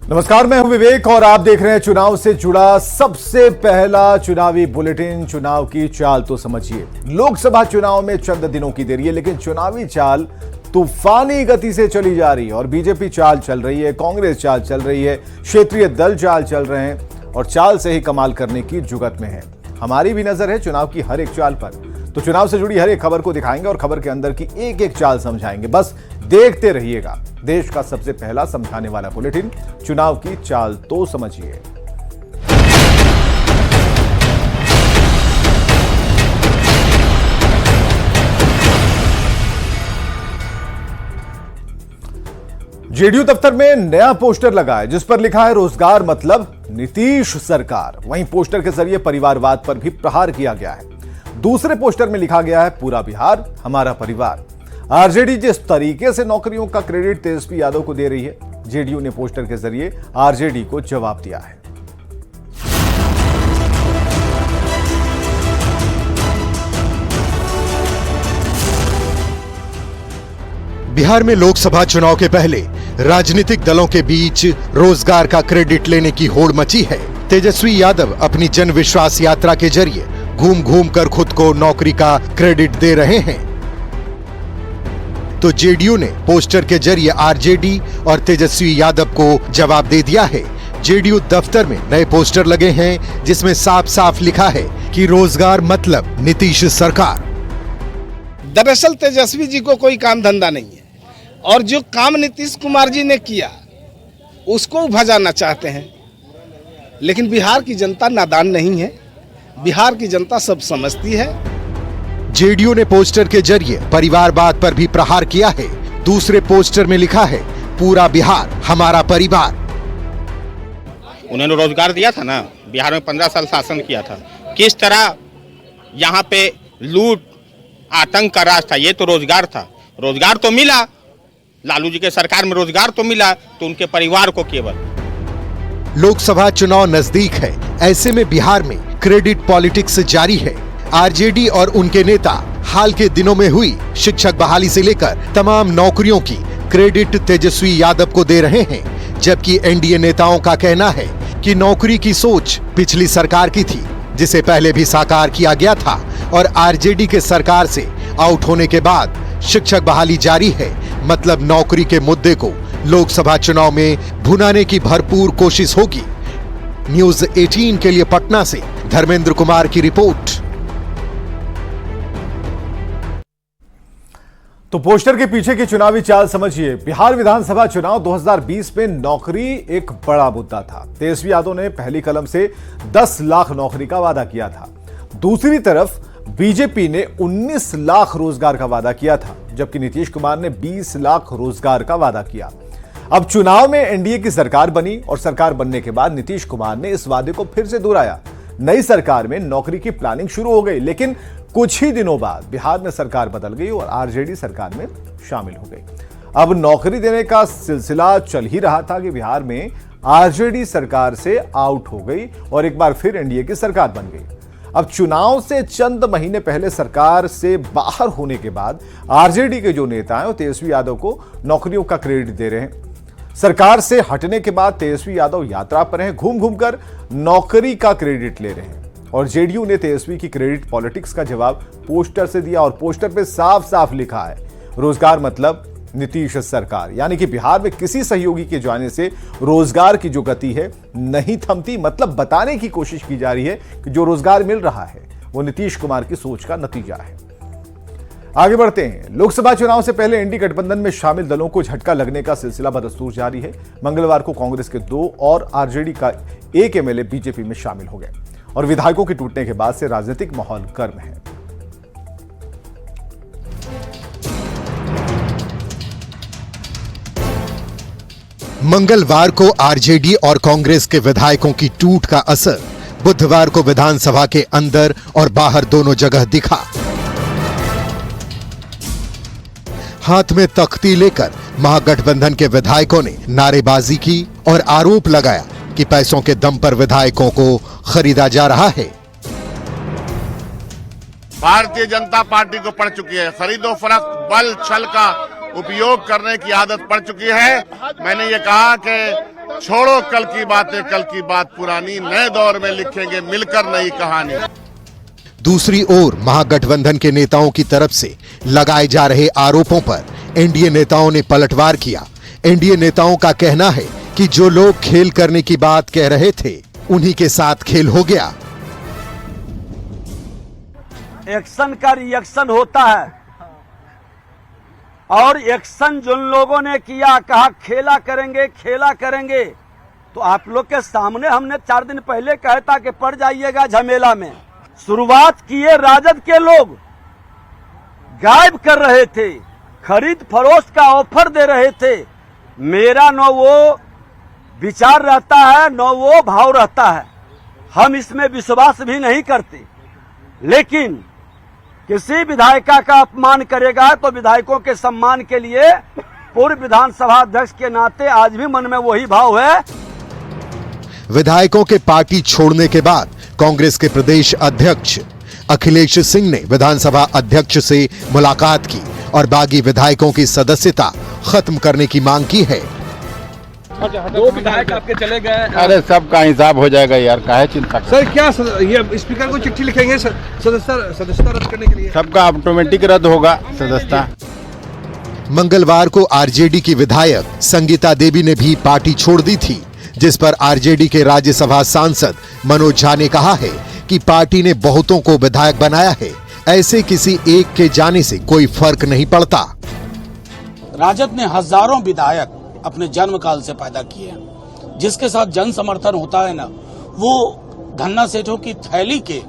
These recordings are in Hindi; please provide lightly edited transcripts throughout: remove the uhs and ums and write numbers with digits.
नमस्कार, मैं हूं विवेक और आप देख रहे हैं चुनाव से जुड़ा सबसे पहला चुनावी बुलेटिन। चुनाव की चाल तो समझिए। लोकसभा चुनाव में चंद दिनों की देरी है, लेकिन चुनावी चाल तूफानी गति से चली जा रही है और बीजेपी चाल चल रही है, कांग्रेस चाल चल रही है, क्षेत्रीय दल चाल चल रहे हैं और चाल से ही कमाल करने की जुगत में है। हमारी भी नजर है चुनाव की हर एक चाल पर, तो चुनाव से जुड़ी हर एक खबर को दिखाएंगे और खबर के अंदर की एक एक चाल समझाएंगे। बस देखते रहिएगा। देश का सबसे पहला समझाने वाला बुलेटिन, चुनाव की चाल तो समझिए। जेडीयू दफ्तर में नया पोस्टर लगा है जिस पर लिखा है रोजगार मतलब नीतीश सरकार। वहीं पोस्टर के जरिए परिवारवाद पर भी प्रहार किया गया है। दूसरे पोस्टर में लिखा गया है पूरा बिहार हमारा परिवार। आरजेडी जिस तरीके से नौकरियों का क्रेडिट तेजस्वी यादव को दे रही है, जेडीयू ने पोस्टर के जरिए आरजेडी को जवाब दिया है। बिहार में लोकसभा चुनाव के पहले राजनीतिक दलों के बीच रोजगार का क्रेडिट लेने की होड़ मची है। तेजस्वी यादव अपनी जन विश्वास यात्रा के जरिए घूम घूम कर खुद को नौकरी का क्रेडिट दे रहे हैं, तो जेडीयू ने पोस्टर के जरिए आरजेडी और तेजस्वी यादव को जवाब दे दिया है। जेडीयू दफ्तर में नए पोस्टर लगे हैं जिसमें साफ साफ लिखा है कि रोजगार मतलब नीतीश सरकार। दरअसल तेजस्वी जी को कोई काम धंधा नहीं है और जो काम नीतीश कुमार जी ने किया उसको भजाना चाहते हैं, लेकिन बिहार की जनता नादान नहीं है। बिहार की जनता सब समझती है। जेडीयू ने पोस्टर के जरिए परिवारवाद पर भी प्रहार किया है। दूसरे पोस्टर में लिखा है पूरा बिहार हमारा परिवार। उन्होंने रोजगार दिया था ना, बिहार में 15 साल शासन किया था। किस तरह यहाँ पे लूट आतंक का राज था, ये तो रोजगार था। रोजगार तो मिला, लालू जी के सरकार में रोजगार तो मिला, तो उनके परिवार को केवल। लोकसभा चुनाव नजदीक है, ऐसे में बिहार में क्रेडिट पॉलिटिक्स जारी है। आरजेडी और उनके नेता हाल के दिनों में हुई शिक्षक बहाली से लेकर तमाम नौकरियों की क्रेडिट तेजस्वी यादव को दे रहे हैं, जबकि एनडीए नेताओं का कहना है कि नौकरी की सोच पिछली सरकार की थी, जिसे पहले भी साकार किया गया था और आरजेडी के सरकार से आउट होने के बाद शिक्षक बहाली जारी है। मतलब नौकरी के मुद्दे को लोकसभा चुनाव में भुनाने की भरपूर कोशिश होगी। न्यूज 18 के लिए पटना से धर्मेंद्र कुमार की रिपोर्ट। तो पोस्टर के पीछे की चुनावी चाल समझिए। बिहार विधानसभा चुनाव 2020 में नौकरी एक बड़ा मुद्दा था। तेजस्वी यादव ने पहली कलम से 10 लाख नौकरी का वादा किया था। दूसरी तरफ बीजेपी ने 19 लाख रोजगार का वादा किया था, जबकि नीतीश कुमार ने 20 लाख रोजगार का वादा किया। अब चुनाव में एनडीए की सरकार बनी और सरकार बनने के बाद नीतीश कुमार ने इस वादे को फिर से दोहराया। नई सरकार में नौकरी की प्लानिंग शुरू हो गई, लेकिन कुछ ही दिनों बाद बिहार में सरकार बदल गई और आरजेडी सरकार में शामिल हो गई। अब नौकरी देने का सिलसिला चल ही रहा था कि बिहार में आरजेडी सरकार से आउट हो गई और एक बार फिर एनडीए की सरकार बन गई। अब चुनाव से चंद महीने पहले सरकार से बाहर होने के बाद आरजेडी के जो नेता हैं वो तेजस्वी यादव को नौकरियों का क्रेडिट दे रहे हैं। सरकार से हटने के बाद तेजस्वी यादव यात्रा पर हैं, घूम घूम कर नौकरी का क्रेडिट ले रहे हैं और जेडीयू ने तेजस्वी की क्रेडिट पॉलिटिक्स का जवाब पोस्टर से दिया और पोस्टर पे साफ साफ लिखा है रोजगार मतलब नीतीश सरकार। यानी कि बिहार में किसी सहयोगी के जाने से रोजगार की जो गति है नहीं थमती। मतलब बताने की कोशिश की जा रही है कि जो रोजगार मिल रहा है वो नीतीश कुमार की सोच का नतीजा है। आगे बढ़ते हैं। लोकसभा चुनाव से पहले एनडीए गठबंधन में शामिल दलों को झटका लगने का सिलसिला बदस्तूर जारी है। मंगलवार को कांग्रेस के 2 और आरजेडी का 1 एमएलए बीजेपी में शामिल हो गए और विधायकों के टूटने के बाद से राजनीतिक माहौल गर्म है। मंगलवार को आरजेडी और कांग्रेस के विधायकों की टूट का असर बुधवार को विधानसभा के अंदर और बाहर दोनों जगह दिखा। हाथ में तख्ती लेकर महागठबंधन के विधायकों ने नारेबाजी की और आरोप लगाया कि पैसों के दम पर विधायकों को खरीदा जा रहा है। भारतीय जनता पार्टी को पड़ चुकी है खरीदो फरोख्त बल छल का उपयोग करने की आदत पड़ चुकी है। मैंने ये कहा कि छोड़ो कल की बातें, कल की बात पुरानी, नए दौर में लिखेंगे मिलकर नई कहानी। दूसरी ओर महागठबंधन के नेताओं की तरफ से लगाए जा रहे आरोपों पर एनडीए नेताओं ने पलटवार किया। एनडीए नेताओं का कहना है कि जो लोग खेल करने की बात कह रहे थे उन्हीं के साथ खेल हो गया। एक्शन का रिएक्शन होता है और एक्शन जिन लोगों ने किया, कहा खेला करेंगे तो आप लोग के सामने हमने 4 दिन पहले कहा था कि पड़ जाइएगा झमेला में। शुरुआत किए राजद के लोग, गायब कर रहे थे, खरीद फरोख्त का ऑफर दे रहे थे। मेरा न वो विचार रहता है न वो भाव रहता है, हम इसमें विश्वास भी नहीं करते। लेकिन किसी विधायिका का अपमान करेगा तो विधायकों के सम्मान के लिए पूर्व विधानसभा अध्यक्ष के नाते आज भी मन में वही भाव है। विधायकों के पार्टी छोड़ने के बाद कांग्रेस के प्रदेश अध्यक्ष अखिलेश सिंह ने विधानसभा अध्यक्ष से मुलाकात की और बागी विधायकों की सदस्यता खत्म करने की मांग की है। 2 विधायक आपके चले गए। अरे सबका हिसाब हो जाएगा यार, काहे चिंता। सर क्या ये स्पीकर को चिट्ठी लिखेंगे सदस्यता रद्द करने के लिए? सबका ऑटोमेटिक रद्द होगा सदस्यता। मंगलवार को आरजेडी की विधायक संगीता देवी ने भी पार्टी छोड़ दी थी, जिस पर आरजेडी के राज्यसभा सांसद मनोज झा ने कहा है कि पार्टी ने बहुतों को विधायक बनाया है, ऐसे किसी एक के जाने से कोई फर्क नहीं पड़ता। राजद ने हजारों विधायक अपने जन्म काल से पैदा किए हैं, जिसके साथ जन समर्थन होता है ना, वो धन्ना सेठों की थैली के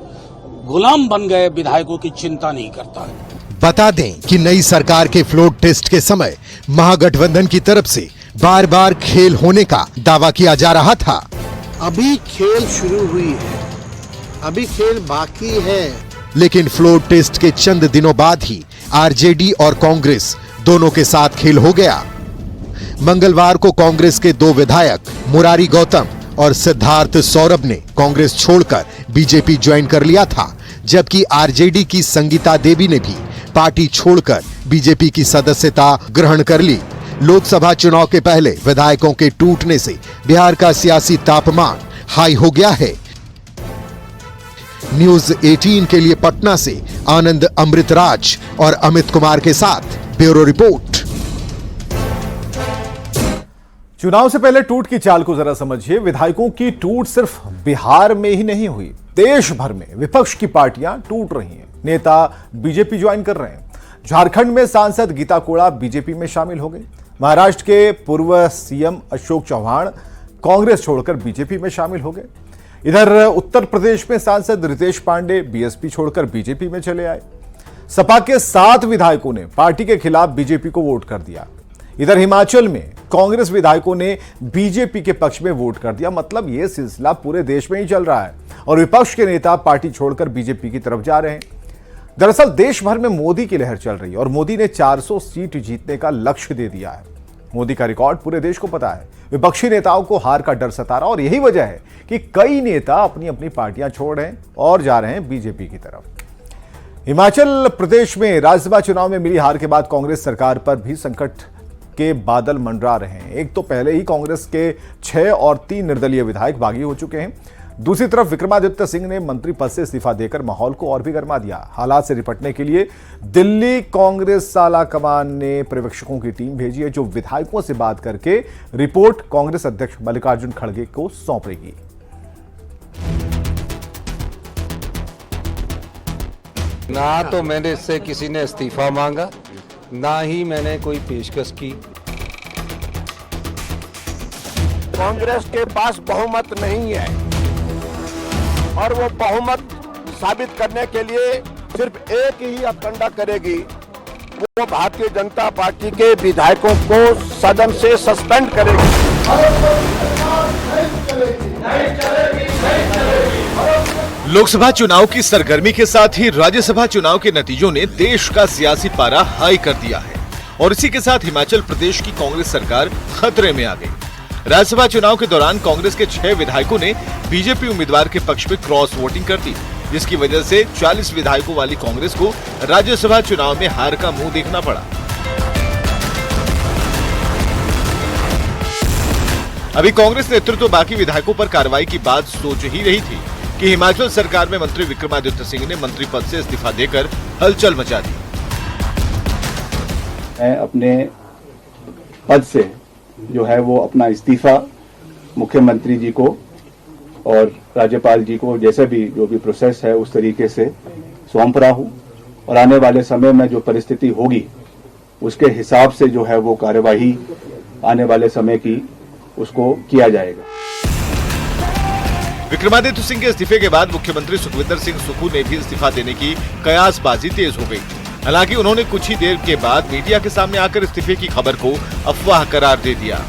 गुलाम बन गए विधायकों की चिंता नहीं करता है। बता दें कि नई सरकार के फ्लोर टेस्ट के समय महागठबंधन की तरफ से बार बार खेल होने का दावा किया जा रहा था। अभी खेल शुरू हुई है, अभी खेल बाकी है। लेकिन फ्लोर टेस्ट के चंद दिनों बाद ही आरजेडी और कांग्रेस दोनों के साथ खेल हो गया। मंगलवार को कांग्रेस के 2 विधायक मुरारी गौतम और सिद्धार्थ सौरभ ने कांग्रेस छोड़कर बीजेपी ज्वाइन कर लिया था, जबकि आरजेडी की संगीता देवी ने भी पार्टी छोड़कर बीजेपी की सदस्यता ग्रहण कर ली। लोकसभा चुनाव के पहले विधायकों के टूटने से बिहार का सियासी तापमान हाई हो गया है। न्यूज 18 के लिए पटना से आनंद अमृतराज और अमित कुमार के साथ ब्यूरो रिपोर्ट। चुनाव से पहले टूट की चाल को जरा समझिए। विधायकों की टूट सिर्फ बिहार में ही नहीं हुई, देश भर में विपक्ष की पार्टियां टूट रही हैं, नेता बीजेपी ज्वाइन कर रहे हैं। झारखंड में सांसद गीता कोड़ा बीजेपी में शामिल हो गई। महाराष्ट्र के पूर्व सीएम अशोक चौहान कांग्रेस छोड़कर बीजेपी में शामिल हो गए। इधर उत्तर प्रदेश में सांसद रितेश पांडे बीएसपी छोड़कर बीजेपी में चले आए। सपा के 7 विधायकों ने पार्टी के खिलाफ बीजेपी को वोट कर दिया। इधर हिमाचल में कांग्रेस विधायकों ने बीजेपी के पक्ष में वोट कर दिया। मतलब यह सिलसिला पूरे देश में ही चल रहा है और विपक्ष के नेता पार्टी छोड़कर बीजेपी की तरफ जा रहे हैं। दरअसल देश भर में मोदी की लहर चल रही है और मोदी ने 400 सीट जीतने का लक्ष्य दे दिया है। मोदी का रिकॉर्ड पूरे देश को पता है। विपक्षी नेताओं को हार का डर सता रहा और यही वजह है कि कई नेता अपनी अपनी पार्टियां छोड़ रहे हैं और जा रहे हैं बीजेपी की तरफ। हिमाचल प्रदेश में राज्यसभा चुनाव में मिली हार के बाद कांग्रेस सरकार पर भी संकट के बादल मंडरा रहे हैं। एक तो पहले ही कांग्रेस के 6 और 3 निर्दलीय विधायक बागी हो चुके हैं। दूसरी तरफ विक्रमादित्य सिंह ने मंत्री पद से इस्तीफा देकर माहौल को और भी गर्मा दिया। हालात से निपटने के लिए दिल्ली कांग्रेस आला कमान ने पर्यवेक्षकों की टीम भेजी है, जो विधायकों से बात करके रिपोर्ट कांग्रेस अध्यक्ष मल्लिकार्जुन खड़गे को सौंपेगी। ना तो मैंने इससे किसी ने इस्तीफा मांगा, ना ही मैंने कोई पेशकश की। कांग्रेस के पास बहुमत नहीं है और वो बहुमत साबित करने के लिए सिर्फ एक ही अखंडा करेगी, वो भारतीय जनता पार्टी के विधायकों को सदन से सस्पेंड करेगी। लोकसभा चुनाव की सरगर्मी के साथ ही राज्यसभा चुनाव के नतीजों ने देश का सियासी पारा हाई कर दिया है और इसी के साथ हिमाचल प्रदेश की कांग्रेस सरकार खतरे में आ गई। राज्यसभा चुनाव के दौरान कांग्रेस के 6 विधायकों ने बीजेपी उम्मीदवार के पक्ष में क्रॉस वोटिंग कर दी, जिसकी वजह से 40 विधायकों वाली कांग्रेस को राज्यसभा चुनाव में हार का मुंह देखना पड़ा। अभी कांग्रेस नेतृत्व बाकी विधायकों पर कार्रवाई की बात सोच ही रही थी कि हिमाचल सरकार में मंत्री विक्रमादित्य सिंह ने मंत्री पद से इस्तीफा देकर हलचल मचा दी। मैं अपने पद से जो है वो अपना इस्तीफा मुख्यमंत्री जी को और राज्यपाल जी को जैसे भी जो भी प्रोसेस है उस तरीके से सौंप रहा हूँ और आने वाले समय में जो परिस्थिति होगी उसके हिसाब से जो है वो कार्यवाही आने वाले समय की उसको किया जाएगा। विक्रमादित्य सिंह के इस्तीफे के बाद मुख्यमंत्री सुखविंदर सिंह सुक्खू ने भी इस्तीफा देने की कयासबाजी तेज हो गई। हालांकि उन्होंने कुछ ही देर के बाद मीडिया के सामने आकर इस्तीफे की खबर को अफवाह करार दे दिया।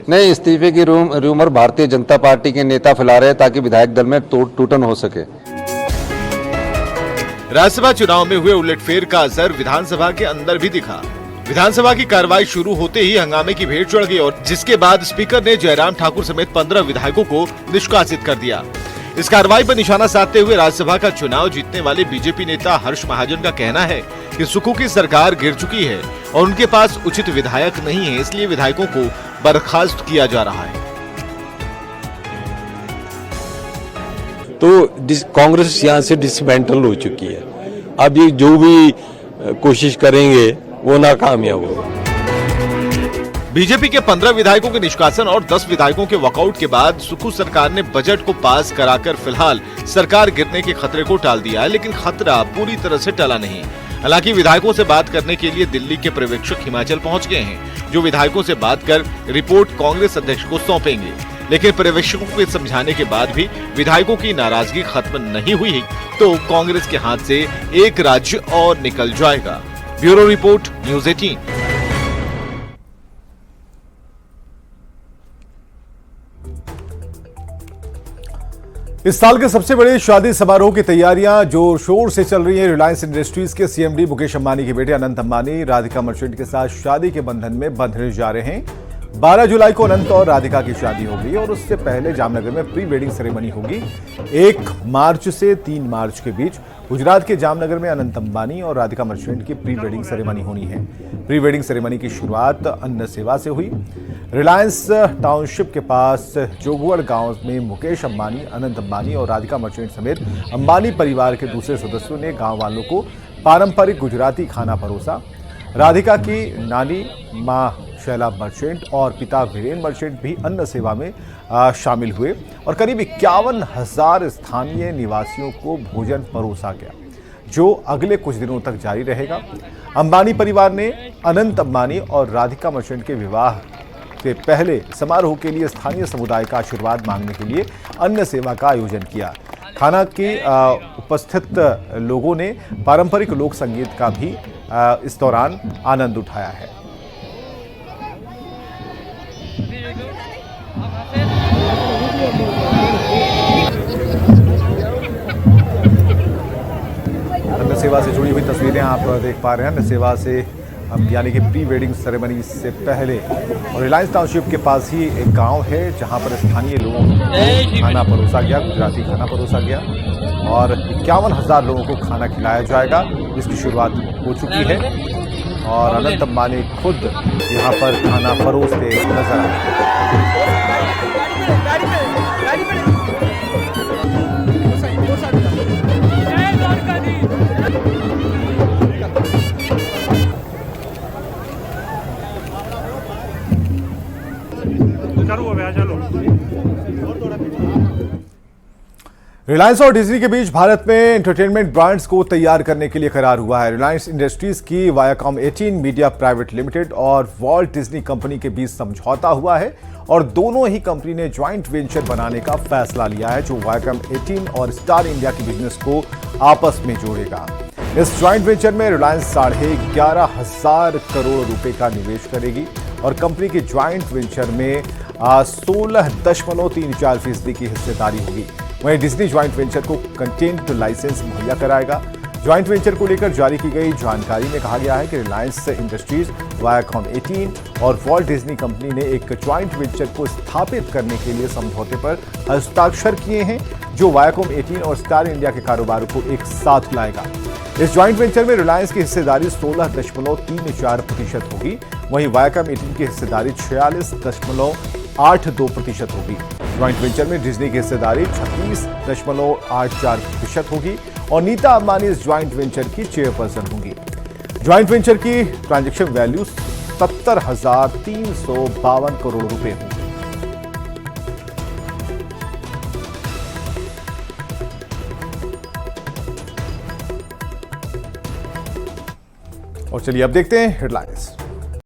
नहीं, इस्तीफे की रूमर भारतीय जनता पार्टी के नेता फैला रहे ताकि विधायक दल में टूटन हो सके। राज्यसभा चुनाव में हुए उलटफेर का असर विधानसभा के अंदर भी दिखा। विधानसभा की कार्रवाई शुरू होते ही हंगामे की भेंट चढ़ गई और जिसके बाद स्पीकर ने जयराम ठाकुर समेत 15 विधायकों को निष्कासित कर दिया। इस कार्रवाई पर निशाना साधते हुए राज्यसभा का चुनाव जीतने वाले बीजेपी नेता हर्ष महाजन का कहना है कि सुक्खू की सरकार गिर चुकी है और उनके पास उचित विधायक नहीं है, इसलिए विधायकों को बर्खास्त किया जा रहा है। तो कांग्रेस यहाँ से डिसमेंटल हो चुकी है। अब ये जो भी कोशिश करेंगे वो नाकामयाब होगा। बीजेपी के 15 विधायकों के निष्कासन और 10 विधायकों के वॉकआउट के बाद सुक्खू सरकार ने बजट को पास कराकर फिलहाल सरकार गिरने के खतरे को टाल दिया है, लेकिन खतरा पूरी तरह से टला नहीं। हालांकि विधायकों से बात करने के लिए दिल्ली के पर्यवेक्षक हिमाचल पहुंच गए हैं, जो विधायकों से बात कर रिपोर्ट कांग्रेस अध्यक्ष को सौंपेंगे। लेकिन पर्यवेक्षकों के समझाने के बाद भी विधायकों की नाराजगी खत्म नहीं हुई तो कांग्रेस के हाथ से एक राज्य और निकल जाएगा। Bureau report, news 18। इस साल के सबसे बड़े शादी समारोह की तैयारियां जोर शोर से चल रही हैं। रिलायंस इंडस्ट्रीज के सीएमडी मुकेश अंबानी के बेटे अनंत अंबानी राधिका मर्चेंट के साथ शादी के बंधन में बंधने जा रहे हैं। 12 जुलाई को अनंत और राधिका की शादी होगी और उससे पहले जामनगर में प्री वेडिंग सेरेमनी होगी। 1 मार्च से 3 मार्च के बीच गुजरात के जामनगर में अनंत अंबानी और राधिका मर्चेंट की प्री वेडिंग सेरेमनी होनी है। प्री वेडिंग सेरेमनी की शुरुआत अन्न सेवा से हुई। रिलायंस टाउनशिप के पास जोगुड़ गांव में मुकेश अंबानी, अनंत अंबानी और राधिका मर्चेंट समेत अंबानी परिवार के दूसरे सदस्यों ने गांव वालों को पारंपरिक गुजराती खाना परोसा। राधिका की नानी मां शैला मर्चेंट और पिता वीरेन मर्चेंट भी अन्न सेवा में शामिल हुए और करीब 51,000 स्थानीय निवासियों को भोजन परोसा गया, जो अगले कुछ दिनों तक जारी रहेगा। अंबानी परिवार ने अनंत अंबानी और राधिका मर्चेंट के विवाह से पहले समारोह के लिए स्थानीय समुदाय का आशीर्वाद मांगने के लिए अन्न सेवा का आयोजन किया। खाना के उपस्थित लोगों ने पारंपरिक लोक संगीत का भी इस दौरान आनंद उठाया है। अन्न सेवा से जुड़ी हुई तस्वीरें आप देख पा रहे हैं। अन्न सेवा से यानी कि प्री वेडिंग सेरेमनी से पहले और रिलायंस टाउनशिप के पास ही एक गांव है जहां पर स्थानीय लोगों को खाना परोसा गया, गुजराती खाना परोसा गया और 51,000 लोगों को खाना खिलाया जाएगा, जिसकी शुरुआत हो चुकी है और अनंत अंबानी खुद यहां पर खाना परोसते नजर आ रहे हैं। रिलायंस और डिज्नी के बीच भारत में एंटरटेनमेंट ब्रांड्स को तैयार करने के लिए करार हुआ है। रिलायंस इंडस्ट्रीज की वायाकॉम 18 मीडिया प्राइवेट लिमिटेड और वॉल्ट डिज्नी कंपनी के बीच समझौता हुआ है और दोनों ही कंपनी ने ज्वाइंट वेंचर बनाने का फैसला लिया है, जो वायाकॉम 18 और स्टार इंडिया के बिजनेस को आपस में जोड़ेगा। इस ज्वाइंट वेंचर में रिलायंस 11,500 करोड़ रुपए का निवेश करेगी और कंपनी के ज्वाइंट वेंचर में 16.34% की हिस्सेदारी होगी। वहीं डिज्नी ज्वाइंट वेंचर को कंटेंट लाइसेंस मुहैया कराएगा। ज्वाइंट वेंचर को लेकर जारी की गई जानकारी में कहा गया है कि रिलायंस इंडस्ट्रीज, वायाकॉम 18 और वॉल्ट डिज्नी कंपनी ने एक ज्वाइंट वेंचर को स्थापित करने के लिए समझौते पर हस्ताक्षर किए हैं, जो वायाकॉम 18 और स्टार इंडिया के कारोबार को एक साथ लाएगा। इस ज्वाइंट वेंचर में रिलायंस की हिस्सेदारी 16.34% होगी, वहीं वायाकॉम 18 की हिस्सेदारी 46.82% होगी। ज्वाइंट वेंचर में डिज्नी की हिस्सेदारी 36.84% होगी और नीता अंबानी इस ज्वाइंट वेंचर की चेयरपर्सन होंगी। ज्वाइंट वेंचर की ट्रांजैक्शन वैल्यू 70,352 करोड़ रुपए होगी। और चलिए अब देखते हैं हेडलाइंस।